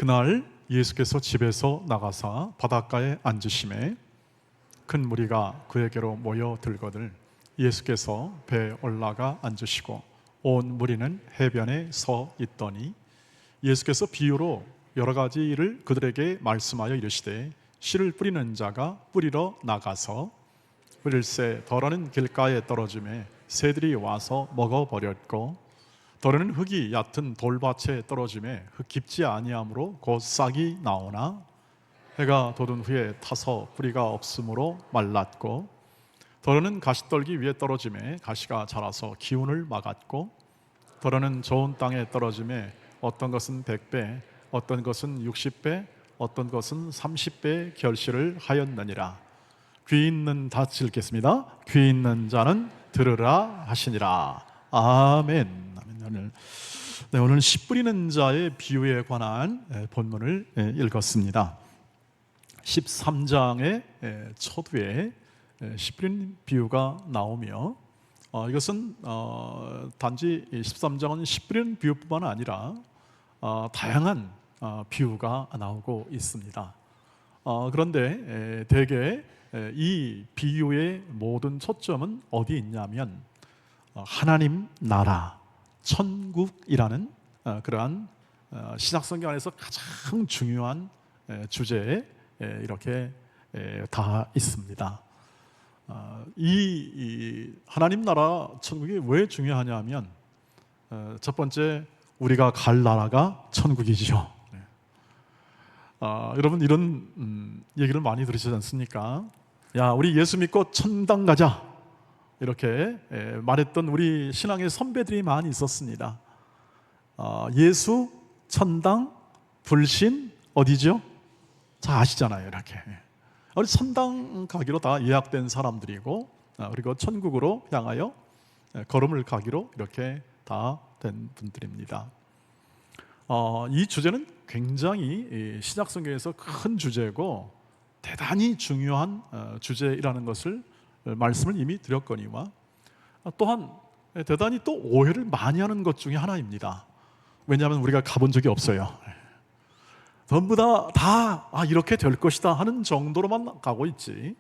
그날 예수께서 집에서 나가사 바닷가에 앉으심에 큰 무리가 그에게로 모여들거늘 예수께서 배에 올라가 앉으시고 온 무리는 해변에 서 있더니 예수께서 비유로 여러 가지를 그들에게 말씀하여 이르시되 씨를 뿌리는 자가 뿌리러 나가서 뿌릴새 덜어는 길가에 떨어지매 새들이 와서 먹어버렸고 덜어는 흙이 얕은 돌밭에 떨어지매 흙 깊지 아니하므로 곧 싹이 나오나 해가 돋은 후에 타서 뿌리가 없으므로 말랐고 덜어는 가시떨기 위에 떨어지매 가시가 자라서 기운을 막았고 덜어는 좋은 땅에 떨어지매 어떤 것은 100배 어떤 것은 60배 어떤 것은 30배 결실을 하였느니라. 귀 있는 다 읽겠습니다. 귀 있는 자는 들으라 하시니라. 아멘. 오늘 씨 뿌리는 자의 비유에 관한 본문을 읽었습니다. 13장의 초두에 씨 뿌리는 비유가 나오며 이것은 단지 13장은 씨 뿌리는 비유뿐만 아니라 다양한 비유가 나오고 있습니다. 그런데 대개 이 비유의 모든 초점은 어디에 있냐면 하나님 나라, 천국이라는 그러한 신약성경 안에서 가장 중요한 주제에 이렇게 다 있습니다. 이 하나님 나라, 천국이 왜 중요하냐면 첫 번째, 우리가 갈 나라가 천국이죠. 여러분 이런 얘기를 많이 들으시지 않습니까? 야, 우리 예수 믿고 천당 가자 이렇게 말했던 우리 신앙의 선배들이 많이 있었습니다. 예수, 천당, 불신 어디죠? 잘 아시잖아요. 이렇게 우리 천당 가기로 다 예약된 사람들이고 그리고 천국으로 향하여 걸음을 가기로 이렇게 다 된 분들입니다. 이 주제는 굉장히 신약성경에서 큰 주제고 대단히 중요한 주제라는 것을 말씀을 이미 드렸거니와 또한 대단히 또 오해를 많이 하는 것 중에 하나입니다. 왜냐하면 우리가 가본 적이 없어요. 전부 다 이렇게 될 것이다 하는 정도로만 가고 있지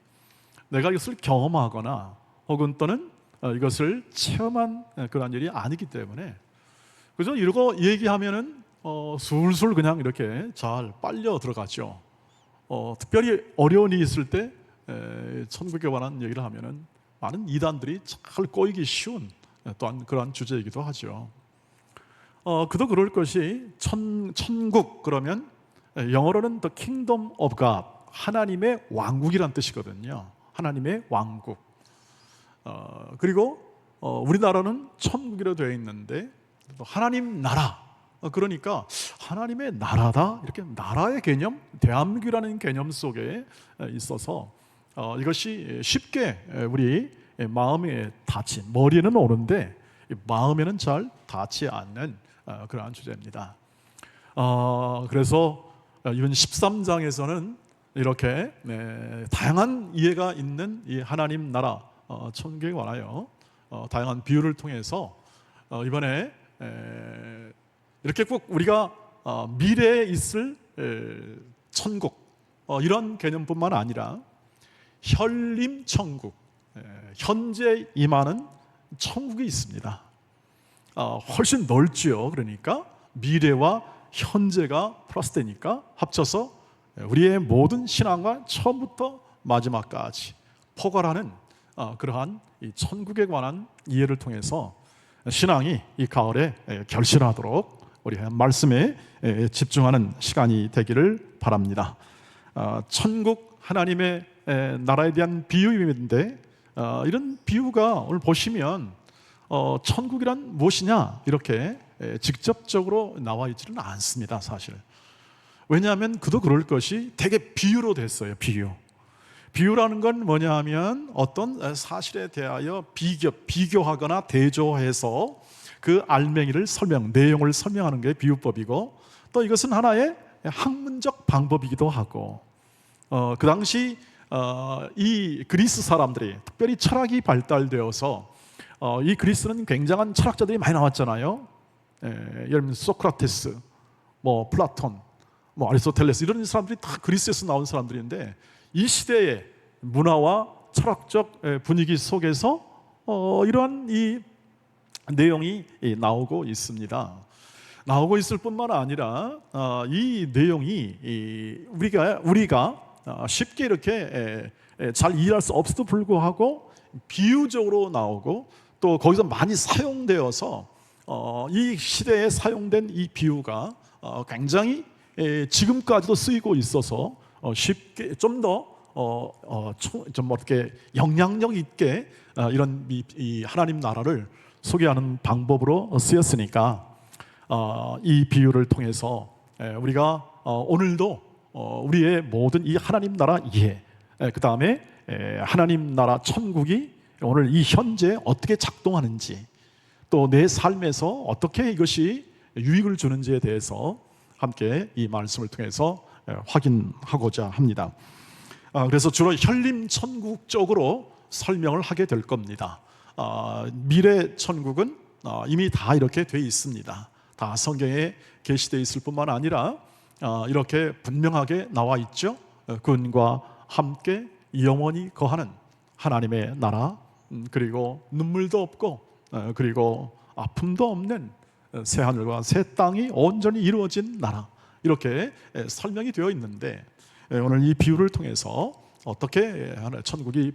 내가 이것을 경험하거나 혹은 또는 이것을 체험한 그런 일이 아니기 때문에 그래서 이러고 얘기하면은 술술 그냥 이렇게 잘 빨려 들어가죠. 특별히 어려운 일이 있을 때 천국에 관한 얘기를 하면은 많은 이단들이 잘 꼬이기 쉬운 또한 그러한 주제이기도 하죠. 그도 그럴 것이 천국 그러면 영어로는 The Kingdom of God, 하나님의 왕국이란 뜻이거든요. 하나님의 왕국. 그리고 우리나라는 천국이라고 되어 있는데 하나님 나라, 그러니까 하나님의 나라다 이렇게 나라의 개념, 대한민국이라는 개념 속에 있어서 이것이 쉽게 우리 마음에 닿지, 머리에는 오는데 마음에는 잘 닿지 않는 그러한 주제입니다. 그래서 이번 13장에서는 이렇게 다양한 이해가 있는 이 하나님 나라, 천국에 관하여 다양한 비유를 통해서 이번에 이렇게 꼭 우리가 미래에 있을 천국 이런 개념뿐만 아니라 현림 천국, 현재 임하는 천국이 있습니다. 훨씬 넓지요. 그러니까 미래와 현재가 플러스되니까 합쳐서 우리의 모든 신앙과 처음부터 마지막까지 포괄하는 그러한 이 천국에 관한 이해를 통해서 신앙이 이 가을에 결실하도록 우리 말씀에 집중하는 시간이 되기를 바랍니다. 천국 하나님의 나라에 대한 비유인데 이런 비유가 오늘 보시면 천국이란 무엇이냐 이렇게 직접적으로 나와 있지는 않습니다. 사실 왜냐하면 그도 그럴 것이 되게 비유로 됐어요. 비유라는 건 뭐냐 하면 어떤 사실에 대하여 비교하거나 대조해서 그 알맹이를 내용을 설명하는 게 비유법이고 또 이것은 하나의 학문적 방법이기도 하고 그 당시 이 그리스 사람들이 특별히 철학이 발달되어서 이 그리스는 굉장한 철학자들이 많이 나왔잖아요. 예를 들면 소크라테스, 플라톤, 뭐 아리스토텔레스 이런 사람들이 다 그리스에서 나온 사람들인데 이 시대의 문화와 철학적 분위기 속에서 이러한 이 내용이 나오고 있습니다. 나오고 있을 뿐만 아니라 이 내용이 우리가 쉽게 이렇게 잘 이해할 수 없어도 불구하고 비유적으로 나오고 또 거기서 많이 사용되어서 이 시대에 사용된 이 비유가 굉장히 지금까지도 쓰이고 있어서 쉽게 좀 더 좀 어떻게 영향력 있게 이런 이 하나님 나라를 소개하는 방법으로 쓰였으니까 이 비유를 통해서 우리가 오늘도 우리의 모든 이 하나님 나라 이해, 그 다음에 하나님 나라 천국이 오늘 이 현재 어떻게 작동하는지, 또 내 삶에서 어떻게 이것이 유익을 주는지에 대해서 함께 이 말씀을 통해서 확인하고자 합니다. 그래서 주로 현림 천국 쪽으로 설명을 하게 될 겁니다. 미래 천국은 이미 다 이렇게 돼 있습니다. 다 성경에 게시되어 있을 뿐만 아니라 이렇게 분명하게 나와 있죠. 그분과 함께 영원히 거하는 하나님의 나라, 그리고 눈물도 없고 그리고 아픔도 없는 새 하늘과 새 땅이 온전히 이루어진 나라, 이렇게 설명이 되어 있는데 오늘 이 비유를 통해서 어떻게 천국이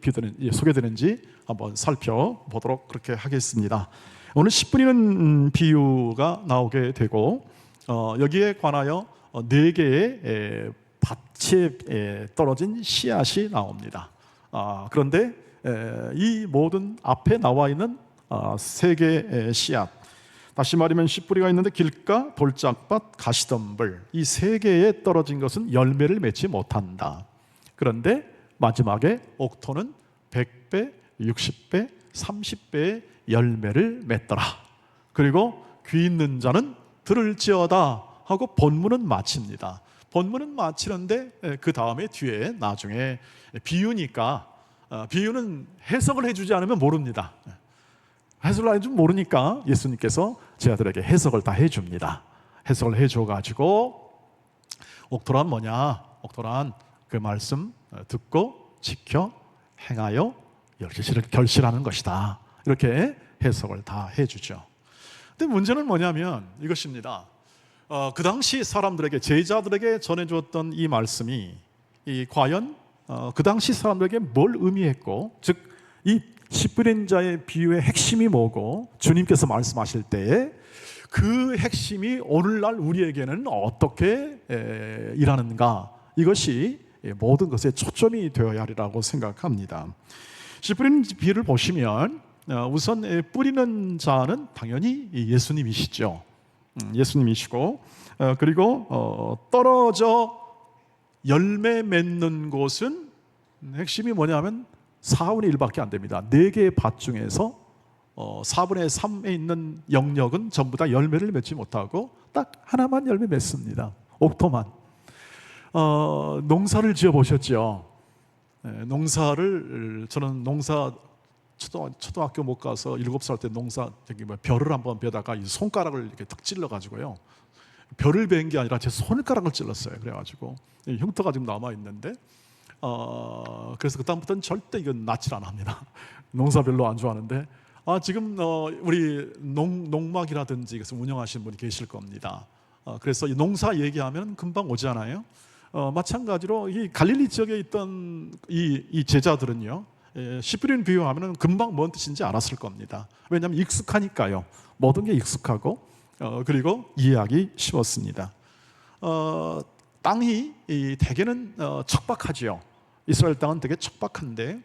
소개되는지 한번 살펴보도록 그렇게 하겠습니다. 오늘 10분이는 비유가 나오게 되고 여기에 관하여 4개의 밭에 떨어진 씨앗이 나옵니다. 그런데 이 모든 앞에 나와 있는 3개의 씨앗, 다시 말하면 씨뿌리가 있는데 길가, 돌짝밭, 가시덤불, 이 3개에 떨어진 것은 열매를 맺지 못한다. 그런데 마지막에 옥토는 100배, 60배, 30배의 열매를 맺더라. 그리고 귀 있는 자는 들을지어다 하고 본문은 마칩니다. 본문은 마치는데 그 다음에 뒤에 나중에 비유니까 비유는 해석을 해주지 않으면 모릅니다. 해석을 해주면 모르니까 예수님께서 제 아들에게 해석을 다 해줍니다. 해석을 해줘가지고 옥토란 뭐냐? 옥토란 그 말씀 듣고 지켜 행하여 결실하는 것이다. 이렇게 해석을 다 해주죠. 근데 문제는 뭐냐면 이것입니다. 그 당시 사람들에게, 제자들에게 전해주었던 이 말씀이 과연 그 당시 사람들에게 뭘 의미했고, 즉 이 씨뿌린 자의 비유의 핵심이 뭐고, 주님께서 말씀하실 때에 그 핵심이 오늘날 우리에게는 어떻게 일하는가, 이것이 모든 것에 초점이 되어야 하리라고 생각합니다. 씨뿌린 비유를 보시면 우선 뿌리는 자는 당연히 예수님이시죠. 예수님이시고, 그리고 떨어져 열매 맺는 곳은 핵심이 뭐냐면 4분의 1밖에 안 됩니다. 4개의 밭 중에서 4분의 3에 있는 영역은 전부 다 열매를 맺지 못하고 딱 하나만 열매 맺습니다. 옥토만. 농사를 지어 보셨죠? 농사를, 저는 농사 초등학교 못 가서 7살 때 농사 벼를 한번 베다가 이 손가락을 이렇게 탁 찔러 가지고요, 벼를 베는 게 아니라 제 손가락을 찔렀어요. 그래가지고 흉터가 지금 남아 있는데, 그래서 그 다음부터는 절대 이건 낫질 안 합니다. 농사 별로 안 좋아하는데, 지금 우리 농막이라든지 이것을 운영하시는 분이 계실 겁니다. 그래서 이 농사 얘기하면 금방 오지 않아요? 마찬가지로 이 갈릴리 지역에 있던 이 제자들은요, 씨뿌린 비유하면 금방 뭔 뜻인지 알았을 겁니다. 왜냐하면 익숙하니까요. 모든 게 익숙하고 그리고 이해하기 쉬웠습니다. 땅이 대개는 척박하지요. 이스라엘 땅은 되게 척박한데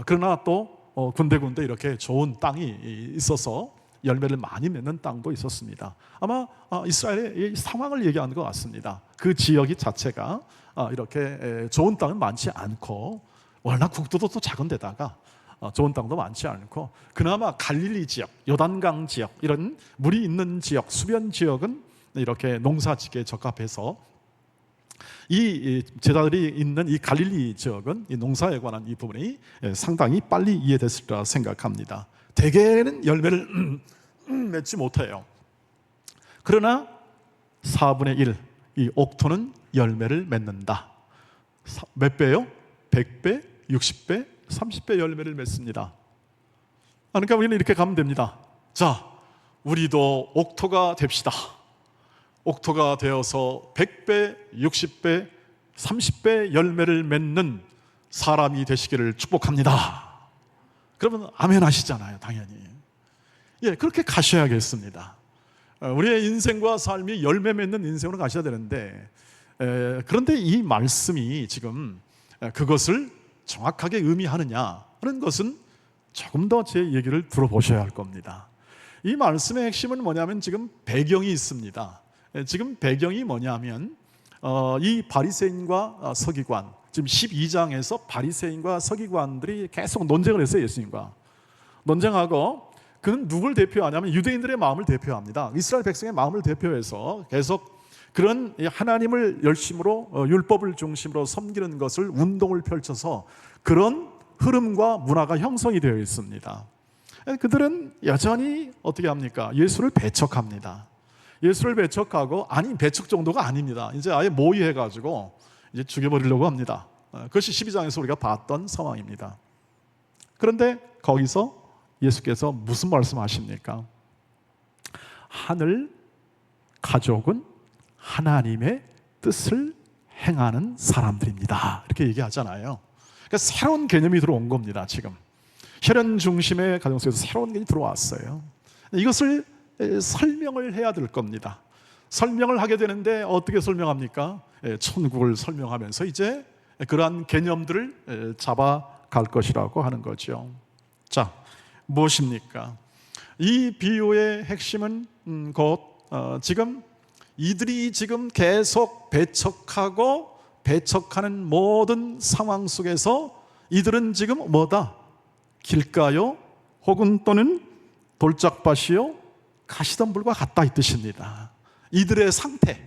그러나 또 군데군데 이렇게 좋은 땅이 있어서 열매를 많이 맺는 땅도 있었습니다. 아마 이스라엘의 상황을 얘기하는 것 같습니다. 그 지역이 자체가 이렇게 좋은 땅은 많지 않고, 워낙 국토도 또 작은 데다가 좋은 땅도 많지 않고, 그나마 갈릴리 지역, 요단강 지역, 이런 물이 있는 지역, 수변 지역은 이렇게 농사짓기에 적합해서 이 제자들이 있는 이 갈릴리 지역은 이 농사에 관한 이 부분이 상당히 빨리 이해됐을 거라 생각합니다. 대개는 열매를 맺지 못해요. 그러나 4분의 1, 이 옥토는 열매를 맺는다. 몇 배요? 100배, 60배, 30배 열매를 맺습니다. 그러니까 우리는 이렇게 가면 됩니다. 자, 우리도 옥토가 됩시다. 옥토가 되어서 100배, 60배, 30배 열매를 맺는 사람이 되시기를 축복합니다. 그러면 아멘 하시잖아요, 당연히. 예, 그렇게 가셔야겠습니다. 우리의 인생과 삶이 열매 맺는 인생으로 가셔야 되는데, 그런데 이 말씀이 지금 그것을 정확하게 의미하느냐 하는 것은 조금 더 제 얘기를 들어보셔야 할 겁니다. 이 말씀의 핵심은 뭐냐면 지금 배경이 있습니다. 지금 배경이 뭐냐면 이 바리새인과 서기관, 지금 12장에서 바리새인과 서기관들이 계속 논쟁을 했어요. 예수님과 논쟁하고, 그는 누굴 대표하냐면 유대인들의 마음을 대표합니다. 이스라엘 백성의 마음을 대표해서 계속 그런 하나님을 열심으로 율법을 중심으로 섬기는 것을 운동을 펼쳐서 그런 흐름과 문화가 형성이 되어 있습니다. 그들은 여전히 어떻게 합니까? 예수를 배척합니다. 예수를 배척하고, 아니 배척 정도가 아닙니다. 이제 아예 모의해가지고 이제 죽여버리려고 합니다. 그것이 12장에서 우리가 봤던 상황입니다. 그런데 거기서 예수께서 무슨 말씀하십니까? 하늘 가족은 하나님의 뜻을 행하는 사람들입니다. 이렇게 얘기하잖아요. 그러니까 새로운 개념이 들어온 겁니다. 지금 혈연 중심의 가정 속에서 새로운 개념이 들어왔어요. 이것을 설명을 해야 될 겁니다. 설명을 하게 되는데 어떻게 설명합니까? 천국을 설명하면서 이제 그러한 개념들을 잡아갈 것이라고 하는 거죠. 자, 무엇입니까? 이 비유의 핵심은 곧 지금 이들이 지금 계속 배척하고 배척하는 모든 상황 속에서 이들은 지금 뭐다? 길가요 혹은 또는 돌짝밭이요 가시덤불과 같다 이 뜻입니다. 이들의 상태,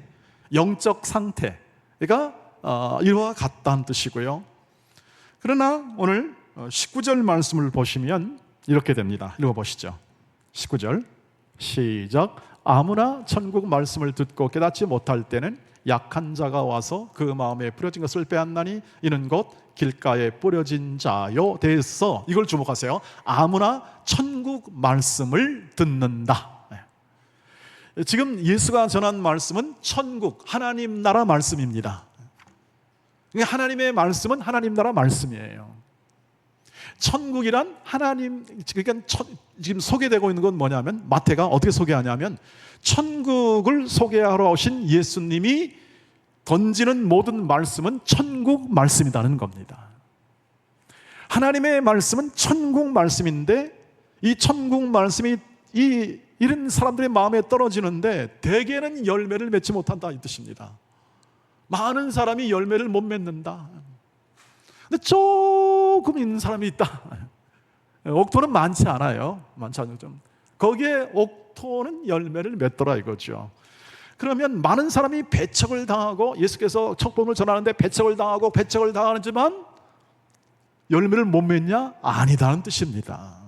영적 상태가 이와 같다는 뜻이고요. 그러나 오늘 19절 말씀을 보시면 이렇게 됩니다. 읽어보시죠. 19절 시작. 아무나 천국 말씀을 듣고 깨닫지 못할 때는 약한 자가 와서 그 마음에 뿌려진 것을 빼앗나니 이는 곧 길가에 뿌려진 자요 됐어. 이걸 주목하세요. 아무나 천국 말씀을 듣는다. 지금 예수가 전한 말씀은 천국, 하나님 나라 말씀입니다. 하나님의 말씀은 하나님 나라 말씀이에요. 천국이란 하나님, 그러니까 지금 소개되고 있는 건 뭐냐면, 마태가 어떻게 소개하냐면 천국을 소개하러 오신 예수님이 던지는 모든 말씀은 천국 말씀이라는 겁니다. 하나님의 말씀은 천국 말씀인데 이 천국 말씀이 이런 사람들의 마음에 떨어지는데 대개는 열매를 맺지 못한다 이 뜻입니다. 많은 사람이 열매를 못 맺는다. 근데 조금 있는 사람이 있다. 옥토는 많지 않아요. 많지 않죠. 거기에 옥토는 열매를 맺더라 이거죠. 그러면 많은 사람이 배척을 당하고, 예수께서 척복음을 전하는데 배척을 당하고 배척을 당하지만 열매를 못 맺냐? 아니다는 뜻입니다.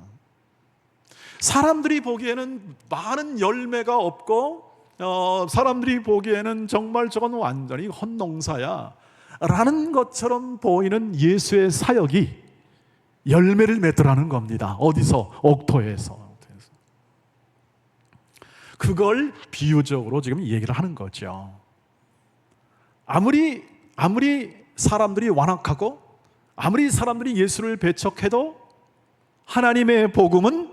사람들이 보기에는 많은 열매가 없고 사람들이 보기에는 정말 저건 완전히 헛농사야 라는 것처럼 보이는 예수의 사역이 열매를 맺더라는 겁니다. 어디서? 옥토에서. 그걸 비유적으로 지금 얘기를 하는 거죠. 아무리 사람들이 완악하고 아무리 사람들이 예수를 배척해도 하나님의 복음은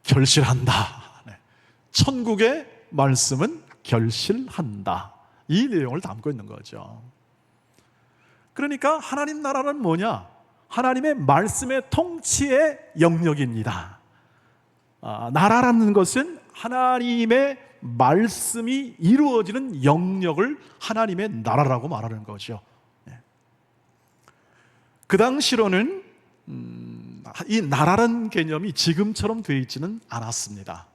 결실한다. 천국의 말씀은 결실한다. 이 내용을 담고 있는 거죠. 그러니까 하나님 나라는 뭐냐? 하나님의 말씀의 통치의 영역입니다. 나라라는 것은 하나님의 말씀이 이루어지는 영역을 하나님의 나라라고 말하는 거죠. 그 당시로는 이 나라라는 개념이 지금처럼 되어 있지는 않았습니다.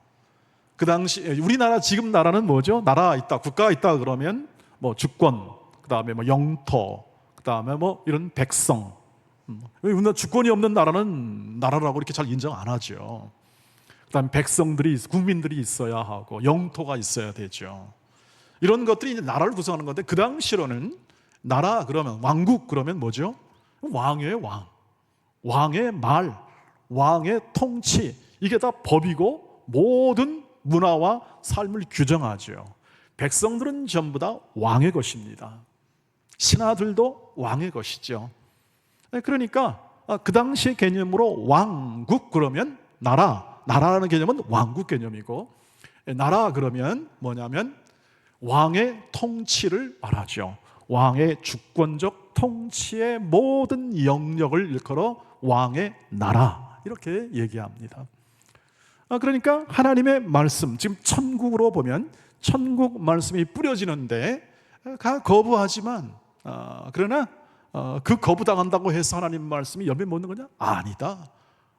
그 당시 우리나라 지금 나라는 뭐죠? 나라 있다, 국가가 있다 그러면 뭐 주권, 그다음에 뭐 영토, 그다음에 뭐 이런 백성. 우리나라 주권이 없는 나라는 나라라고 이렇게 잘 인정 안 하죠. 그다음에 백성들이, 국민들이 있어야 하고 영토가 있어야 되죠. 이런 것들이 이제 나라를 구성하는 건데, 그 당시로는 나라 그러면, 왕국 그러면 뭐죠? 왕의 왕, 왕의 말, 왕의 통치, 이게 다 법이고 모든 문화와 삶을 규정하죠. 백성들은 전부 다 왕의 것입니다. 신하들도 왕의 것이죠. 그러니까 그 당시의 개념으로 왕국 그러면 나라라는 개념은 왕국 개념이고, 나라 그러면 뭐냐면 왕의 통치를 말하죠. 왕의 주권적 통치의 모든 영역을 일컬어 왕의 나라, 이렇게 얘기합니다. 그러니까 하나님의 말씀, 지금 천국으로 보면 천국 말씀이 뿌려지는데 거부하지만, 그러나 그 거부당한다고 해서 하나님 말씀이 열매 못 얻는 거냐? 아니다.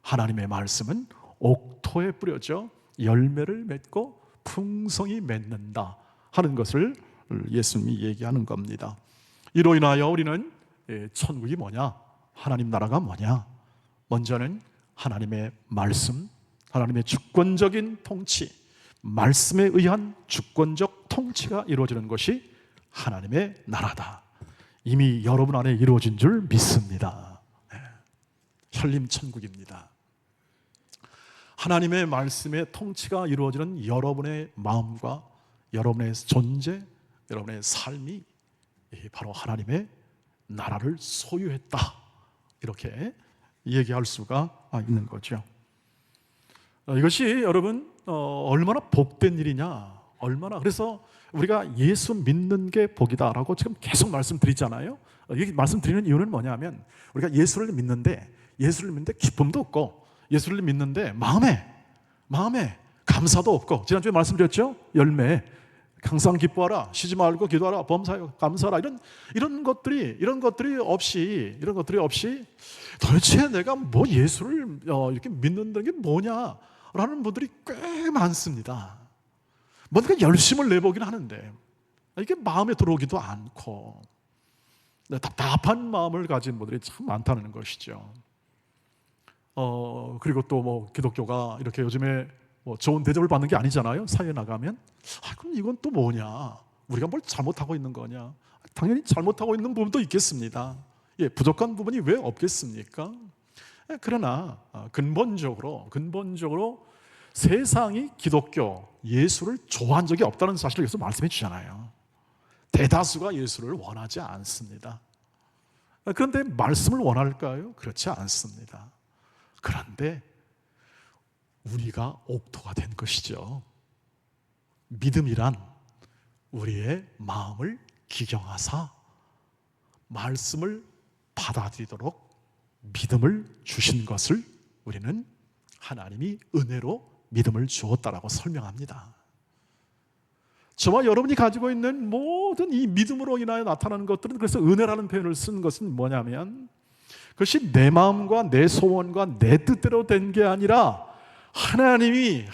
하나님의 말씀은 옥토에 뿌려져 열매를 맺고 풍성히 맺는다 하는 것을 예수님이 얘기하는 겁니다. 이로 인하여 우리는 천국이 뭐냐? 하나님 나라가 뭐냐? 먼저는 하나님의 말씀, 하나님의 주권적인 통치, 말씀에 의한 주권적 통치가 이루어지는 것이 하나님의 나라다. 이미 여러분 안에 이루어진 줄 믿습니다. 현림천국입니다. 하나님의 말씀의 통치가 이루어지는 여러분의 마음과 여러분의 존재, 여러분의 삶이 바로 하나님의 나라를 소유했다, 이렇게 얘기할 수가 있는 거죠. 이것이 여러분 얼마나 복된 일이냐, 얼마나, 그래서 우리가 예수 믿는 게 복이다라고 지금 계속 말씀드리잖아요. 이렇게 말씀드리는 이유는 뭐냐면, 우리가 예수를 믿는데 기쁨도 없고, 예수를 믿는데 마음에 감사도 없고, 지난주에 말씀드렸죠? 열매, 항상 기뻐하라, 쉬지 말고 기도하라, 범사하여 감사하라, 이런 것들이 없이 도대체 내가 뭐 예수를 이렇게 믿는다는 게 뭐냐라는 분들이 꽤 많습니다. 뭔가 열심을 내보긴 하는데 이게 마음에 들어오기도 않고 답답한 마음을 가진 분들이 참 많다는 것이죠. 그리고 또 뭐 기독교가 이렇게 요즘에 뭐 좋은 대접을 받는 게 아니잖아요. 사회에 나가면 그럼 이건 또 뭐냐? 우리가 뭘 잘못하고 있는 거냐? 당연히 잘못하고 있는 부분도 있겠습니다. 부족한 부분이 왜 없겠습니까? 그러나 근본적으로 세상이 기독교, 예수를 좋아한 적이 없다는 사실을 계속 말씀해 주잖아요. 대다수가 예수를 원하지 않습니다. 그런데 말씀을 원할까요? 그렇지 않습니다. 그런데 우리가 옥토가 된 것이죠. 믿음이란 우리의 마음을 기경하사 말씀을 받아들이도록 믿음을 주신 것을 우리는 하나님이 은혜로 믿음을 주었다라고 설명합니다. 저와 여러분이 가지고 있는 모든 이 믿음으로 인하여 나타나는 것들은, 그래서 은혜라는 표현을 쓴 것은 뭐냐면, 그것이 내 마음과 내 소원과 내 뜻대로 된 게 아니라 하나님이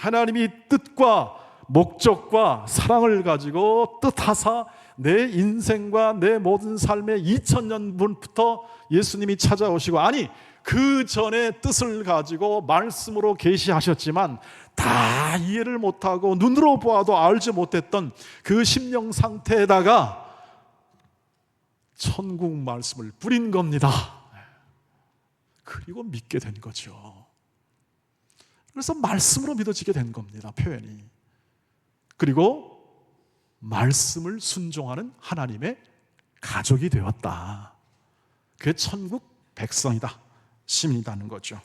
뜻과 목적과 사랑을 가지고 뜻하사 내 인생과 내 모든 삶의 2000년 전부터 예수님이 찾아오시고, 아니 그 전에 뜻을 가지고 말씀으로 계시하셨지만 다 이해를 못하고 눈으로 보아도 알지 못했던 그 심령 상태에다가 천국 말씀을 뿌린 겁니다. 그리고 믿게 된 거죠. 그래서 말씀으로 믿어지게 된 겁니다, 표현이. 그리고 말씀을 순종하는 하나님의 가족이 되었다. 그게 천국 백성이다, 시민이라는 거죠.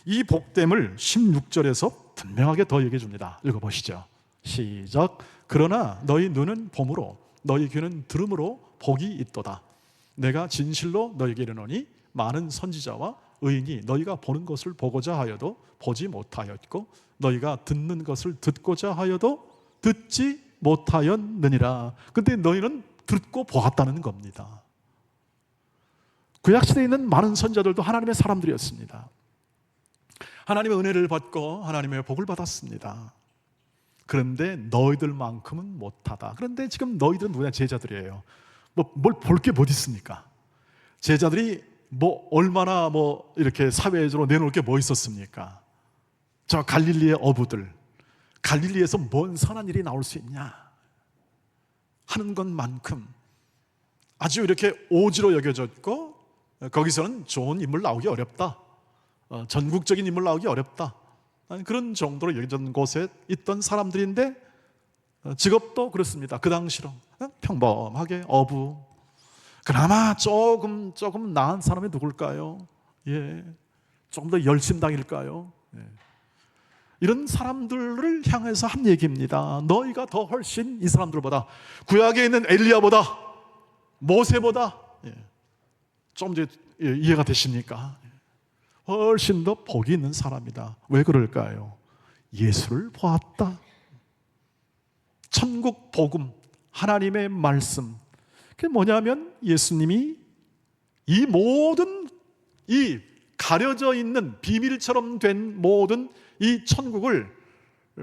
이 복됨을 16절에서 분명하게 더 얘기해 줍니다. 읽어보시죠. 시작. 그러나 너희 눈은 봄으로 너희 귀는 들음으로 복이 있도다. 내가 진실로 너희에게 이르노니 많은 선지자와 의인이 너희가 보는 것을 보고자 하여도 보지 못하였고 너희가 듣는 것을 듣고자 하여도 듣지 못하였느니라. 근데 너희는 듣고 보았다는 겁니다. 구약시대에 있는 많은 선지자들도 하나님의 사람들이었습니다. 하나님의 은혜를 받고 하나님의 복을 받았습니다. 그런데 너희들만큼은 못하다. 그런데 지금 너희들은 누구냐? 제자들이에요. 뭘 볼 게 뭐 있습니까? 제자들이 얼마나 이렇게 사회적으로 내놓을 게 뭐 있었습니까? 저 갈릴리의 어부들, 갈릴리에서 뭔 선한 일이 나올 수 있냐? 하는 것만큼 아주 이렇게 오지로 여겨졌고, 거기서는 좋은 인물 나오기 어렵다, 전국적인 인물 나오기 어렵다, 그런 정도로 여겨진 곳에 있던 사람들인데, 직업도 그렇습니다. 그 당시로 평범하게 어부. 그나마 조금 나은 사람이 누굴까요? 조금 더 열심당일까요? 이런 사람들을 향해서 한 얘기입니다. 너희가 더 훨씬 이 사람들보다, 구약에 있는 엘리야보다, 모세보다, 좀 이제 이해가 되십니까? 훨씬 더 복이 있는 사람이다. 왜 그럴까요? 예수를 보았다. 천국 복음, 하나님의 말씀, 그게 뭐냐면 예수님이 이 모든, 이 가려져 있는 비밀처럼 된 모든 이 천국을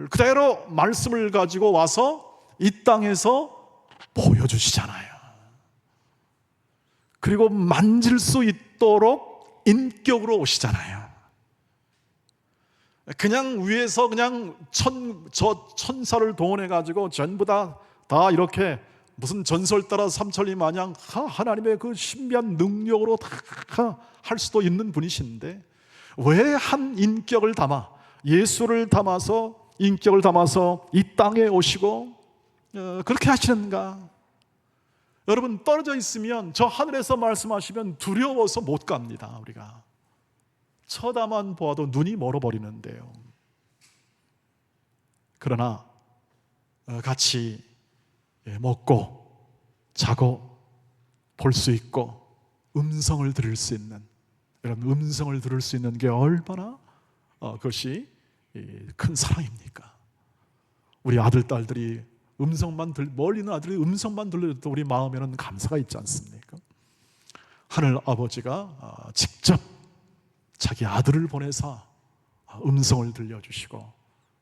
그대로 말씀을 가지고 와서 이 땅에서 보여주시잖아요. 그리고 만질 수 있도록 인격으로 오시잖아요. 그냥 위에서 그냥 천사를 동원해 가지고 전부 다 이렇게 무슨 전설 따라 삼천리 마냥 하나님의 그 신비한 능력으로 다 할 수도 있는 분이신데, 왜 한 인격을 담아, 예수를 담아서, 인격을 담아서 이 땅에 오시고 그렇게 하시는가? 여러분, 떨어져 있으면, 저 하늘에서 말씀하시면 두려워서 못 갑니다. 우리가 쳐다만 보아도 눈이 멀어버리는데요. 그러나 같이 먹고 자고 볼 수 있고 음성을 들을 수 있는, 이런 음성을 들을 수 있는 게 얼마나 그것이 큰 사랑입니까? 우리 아들, 딸들이 멀리 있는 아들이 음성만 들려도 우리 마음에는 감사가 있지 않습니까? 하늘 아버지가 직접 자기 아들을 보내서 음성을 들려주시고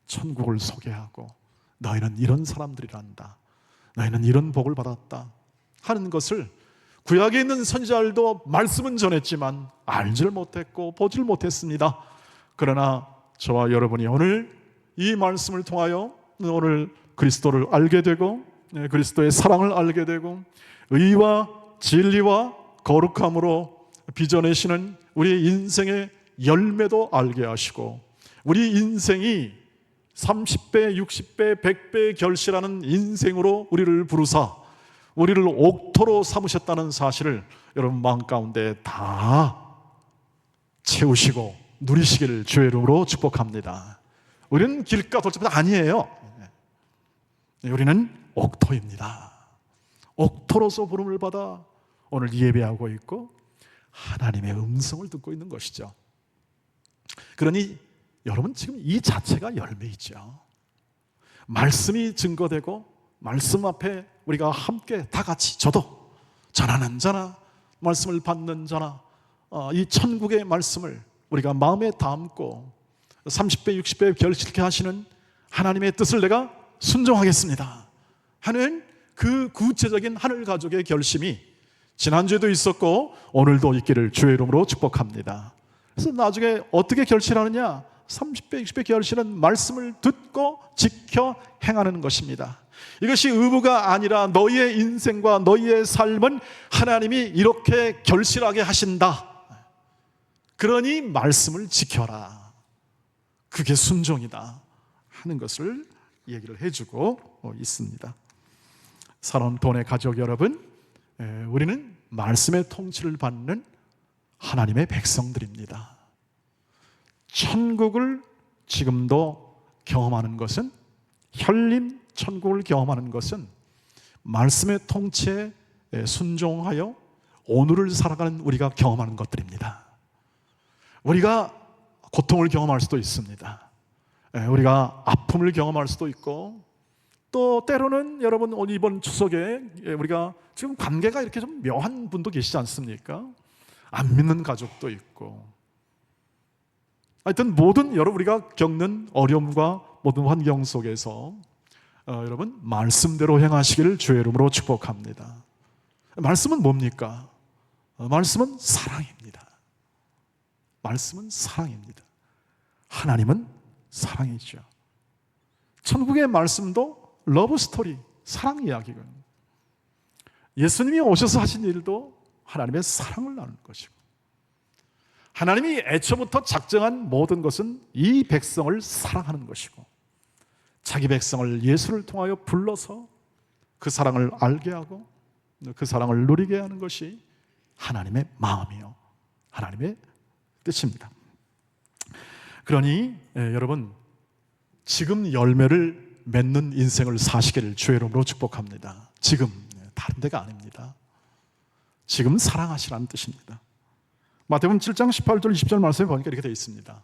천국을 소개하고, 너희는 이런 사람들이란다, 너희는 이런 복을 받았다 하는 것을 구약에 있는 선지자들도 말씀은 전했지만 알지를 못했고 보지를 못했습니다. 그러나 저와 여러분이 오늘 이 말씀을 통하여 오늘 그리스도를 알게 되고, 그리스도의 사랑을 알게 되고, 의와 진리와 거룩함으로 빚어내시는 우리 인생의 열매도 알게 하시고, 우리 인생이 30배, 60배, 100배의 결실하는 인생으로 우리를 부르사 우리를 옥토로 삼으셨다는 사실을 여러분 마음 가운데 다 채우시고 누리시기를 주의 이름으로 축복합니다. 우리는 길가 돌짝밭 아니에요. 우리는 옥토입니다. 옥토로서 부름을 받아 오늘 예배하고 있고 하나님의 음성을 듣고 있는 것이죠. 그러니 여러분, 지금 이 자체가 열매이죠. 말씀이 증거되고 말씀 앞에 우리가 함께 다 같이, 저도 전하는 자나 말씀을 받는 자나 이 천국의 말씀을 우리가 마음에 담고 30배 60배 결실케 하시는 하나님의 뜻을 내가 순종하겠습니다 하는 그 구체적인 하늘 가족의 결심이 지난주에도 있었고 오늘도 있기를 주의 이름으로 축복합니다. 그래서 나중에 어떻게 결실하느냐? 30배 60배 결실은 말씀을 듣고 지켜 행하는 것입니다. 이것이 의무가 아니라 너희의 인생과 너희의 삶은 하나님이 이렇게 결실하게 하신다. 그러니 말씀을 지켜라. 그게 순종이다 하는 것을 얘기를 해주고 있습니다. 사랑하는 돈의 가족 여러분, 우리는 말씀의 통치를 받는 하나님의 백성들입니다. 천국을 지금도 경험하는 것은, 혈림 천국을 경험하는 것은 말씀의 통치에 순종하여 오늘을 살아가는 우리가 경험하는 것들입니다. 우리가 고통을 경험할 수도 있습니다. 우리가 아픔을 경험할 수도 있고, 또 때로는 여러분 오늘 이번 추석에 우리가 지금 관계가 이렇게 좀 묘한 분도 계시지 않습니까? 안 믿는 가족도 있고, 하여튼 모든 여러분 우리가 겪는 어려움과 모든 환경 속에서 여러분 말씀대로 행하시기를 주의 이름으로 축복합니다. 말씀은 뭡니까? 말씀은 사랑입니다. 말씀은 사랑입니다. 하나님은 사랑이죠. 천국의 말씀도 러브 스토리, 사랑 이야기거든요. 예수님이 오셔서 하신 일도 하나님의 사랑을 나누는 것이고, 하나님이 애초부터 작정한 모든 것은 이 백성을 사랑하는 것이고, 자기 백성을 예수를 통하여 불러서 그 사랑을 알게 하고 그 사랑을 누리게 하는 것이 하나님의 마음이요, 하나님의 뜻입니다. 그러니 여러분, 지금 열매를 맺는 인생을 사시기를 주의 이름으로 축복합니다. 지금, 다른 데가 아닙니다. 지금 사랑하시라는 뜻입니다. 마태복음 7장 18절 20절 말씀에 보니까 이렇게 되어 있습니다.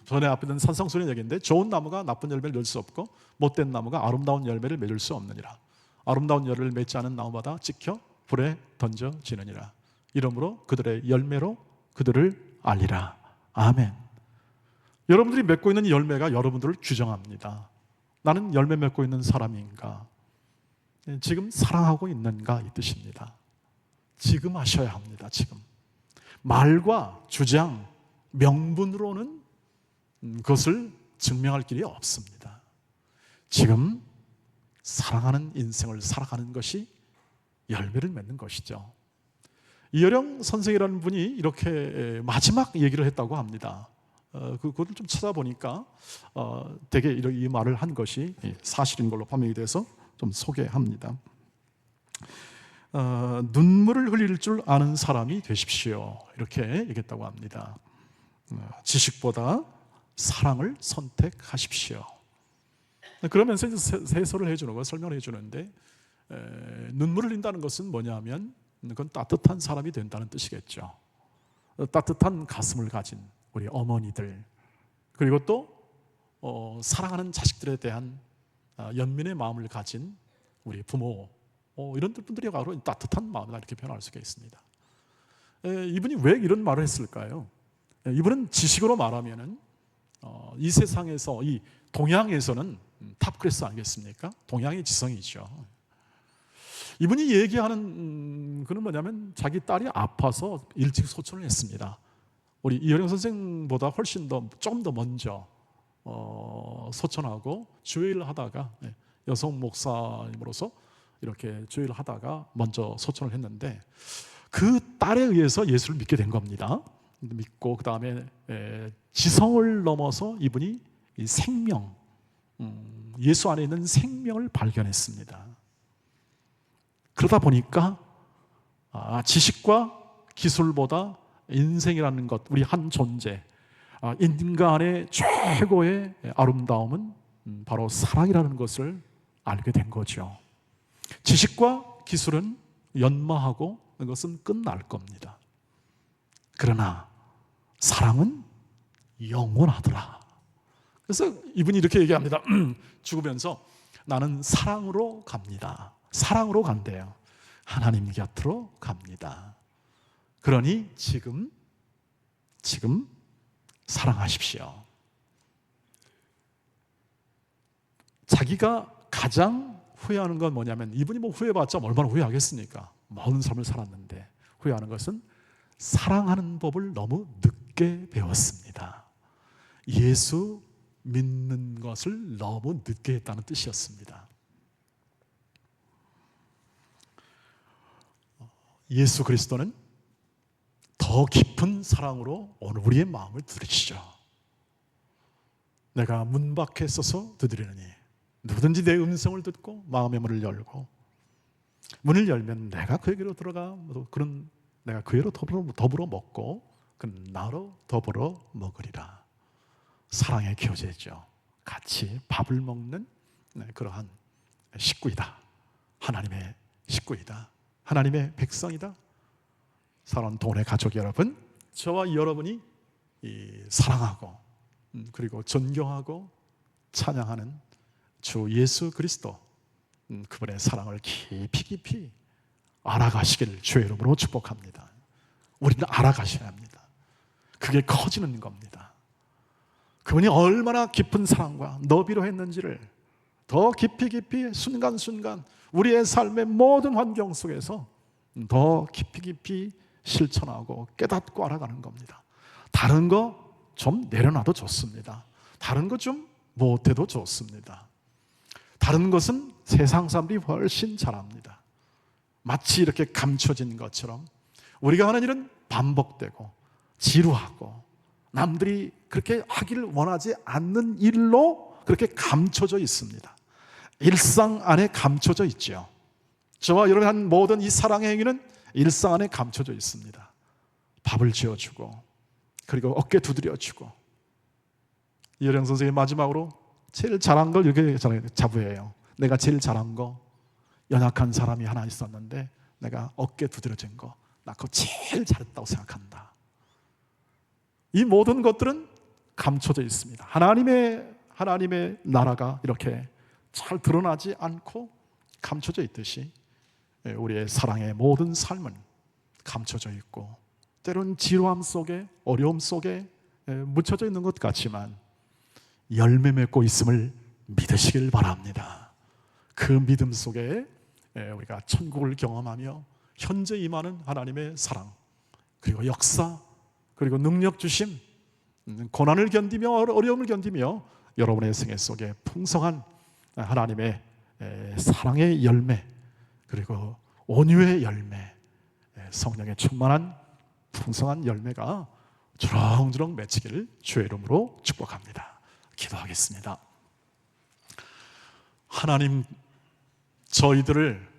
전에 앞에 있는 산상수훈의 얘기인데, 좋은 나무가 나쁜 열매를 맺을 수 없고 못된 나무가 아름다운 열매를 맺을 수 없느니라. 아름다운 열매를 맺지 않은 나무마다 찍혀 불에 던져지느니라. 이러므로 그들의 열매로 그들을 알리라. 아멘. 여러분들이 맺고 있는 열매가 여러분들을 규정합니다. 나는 열매 맺고 있는 사람인가? 지금 사랑하고 있는가? 이 뜻입니다. 지금 하셔야 합니다. 지금. 말과 주장, 명분으로는 그것을 증명할 길이 없습니다. 지금 사랑하는 인생을 살아가는 것이 열매를 맺는 것이죠. 이여령 선생이라는 분이 이렇게 마지막 얘기를 했다고 합니다. 그것을 좀 찾아보니까 되게 이 말을 한 것이 사실인 걸로 판명이 돼서 좀 소개합니다. 눈물을 흘릴 줄 아는 사람이 되십시오, 이렇게 얘기했다고 합니다. 지식보다 사랑을 선택하십시오. 그러면서 이제 해설을 해주는 거, 설명을 해주는데, 눈물을 흘린다는 것은 뭐냐면 그건 따뜻한 사람이 된다는 뜻이겠죠. 따뜻한 가슴을 가진 우리 어머니들, 그리고 또 사랑하는 자식들에 대한 연민의 마음을 가진 우리 부모, 이런 분들이 바로 따뜻한 마음이다, 이렇게 표현할 수가 있습니다. 이분이 왜 이런 말을 했을까요? 이분은 지식으로 말하면은 이 세상에서, 이 동양에서는 탑클래스 아니겠습니까? 동양의 지성이죠. 이분이 얘기하는 그는 뭐냐면, 자기 딸이 아파서 일찍 소천을 했습니다. 우리 이여령 선생보다 훨씬 더, 조금 더 먼저 소천하고 주일을 하다가, 여성 목사님으로서 이렇게 주일을 하다가 먼저 소천을 했는데, 그 딸에 의해서 예수를 믿게 된 겁니다. 믿고 그 다음에 지성을 넘어서 이분이 이 생명, 예수 안에 있는 생명을 발견했습니다. 그러다 보니까 지식과 기술보다 인생이라는 것, 우리 한 존재, 인간의 최고의 아름다움은 바로 사랑이라는 것을 알게 된 거죠. 지식과 기술은 연마하고 그것은 끝날 겁니다. 그러나 사랑은 영원하더라. 그래서 이분이 이렇게 얘기합니다. 죽으면서 나는 사랑으로 갑니다. 사랑으로 간대요. 하나님 곁으로 갑니다. 그러니 지금 사랑하십시오. 자기가 가장 후회하는 건 뭐냐면, 이분이 뭐 후회봤자 얼마나 후회하겠습니까? 모든 삶을 살았는데 후회하는 것은 사랑하는 법을 너무 늦게 배웠습니다. 예수 믿는 것을 너무 늦게 했다는 뜻이었습니다. 예수 그리스도는 더 깊은 사랑으로 오늘 우리의 마음을 두드리시죠. 내가 문 밖에 서서 두드리느니 누구든지 내 음성을 듣고 마음의 문을 열고, 문을 열면 내가 그에게로 들어가, 그는 내가 그에로 더불어 먹고 그는 나로 더불어 먹으리라. 사랑의 교제죠. 같이 밥을 먹는 그러한 식구이다. 하나님의 식구이다. 하나님의 백성이다. 사랑하는 동네 가족 여러분, 저와 여러분이 사랑하고 그리고 존경하고 찬양하는 주 예수 그리스도, 그분의 사랑을 깊이 알아가시기를 주의 이름으로 축복합니다. 우리는 알아가셔야 합니다. 그게 커지는 겁니다. 그분이 얼마나 깊은 사랑과 너비로 했는지를 더 깊이 순간순간 우리의 삶의 모든 환경 속에서 더 깊이 실천하고 깨닫고 알아가는 겁니다. 다른 거 좀 내려놔도 좋습니다. 다른 거 좀 못해도 좋습니다. 다른 것은 세상 사람들이 훨씬 잘합니다. 마치 이렇게 감춰진 것처럼 우리가 하는 일은 반복되고 지루하고 남들이 그렇게 하기를 원하지 않는 일로 그렇게 감춰져 있습니다. 일상 안에 감춰져 있죠. 저와 여러분이 한 모든 이 사랑의 행위는 일상 안에 감춰져 있습니다. 밥을 지어주고, 그리고 어깨 두드려주고. 이효령 선생님 마지막으로 제일 잘한 걸 이렇게 자부해요. 내가 제일 잘한 거, 연약한 사람이 하나 있었는데 내가 어깨 두드려준 거, 나 그거 제일 잘했다고 생각한다. 이 모든 것들은 감춰져 있습니다. 하나님의 나라가 이렇게 잘 드러나지 않고 감춰져 있듯이 우리의 사랑의 모든 삶은 감춰져 있고, 때론 지루함 속에, 어려움 속에 묻혀져 있는 것 같지만 열매 맺고 있음을 믿으시길 바랍니다. 그 믿음 속에 우리가 천국을 경험하며 현재 임하는 하나님의 사랑, 그리고 역사, 그리고 능력 주심, 고난을 견디며 어려움을 견디며 여러분의 생애 속에 풍성한 하나님의 사랑의 열매, 그리고 온유의 열매, 성령의 충만한 풍성한 열매가 주렁주렁 맺히기를 주의 이름으로 축복합니다. 기도하겠습니다. 하나님, 저희들을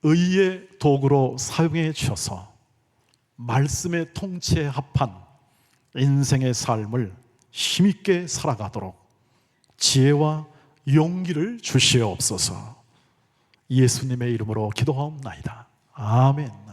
의의 도구로 사용해 주셔서 말씀의 통치에 합한 인생의 삶을 힘있게 살아가도록 지혜와 용기를 주시옵소서. 예수님의 이름으로 기도하옵나이다. 아멘.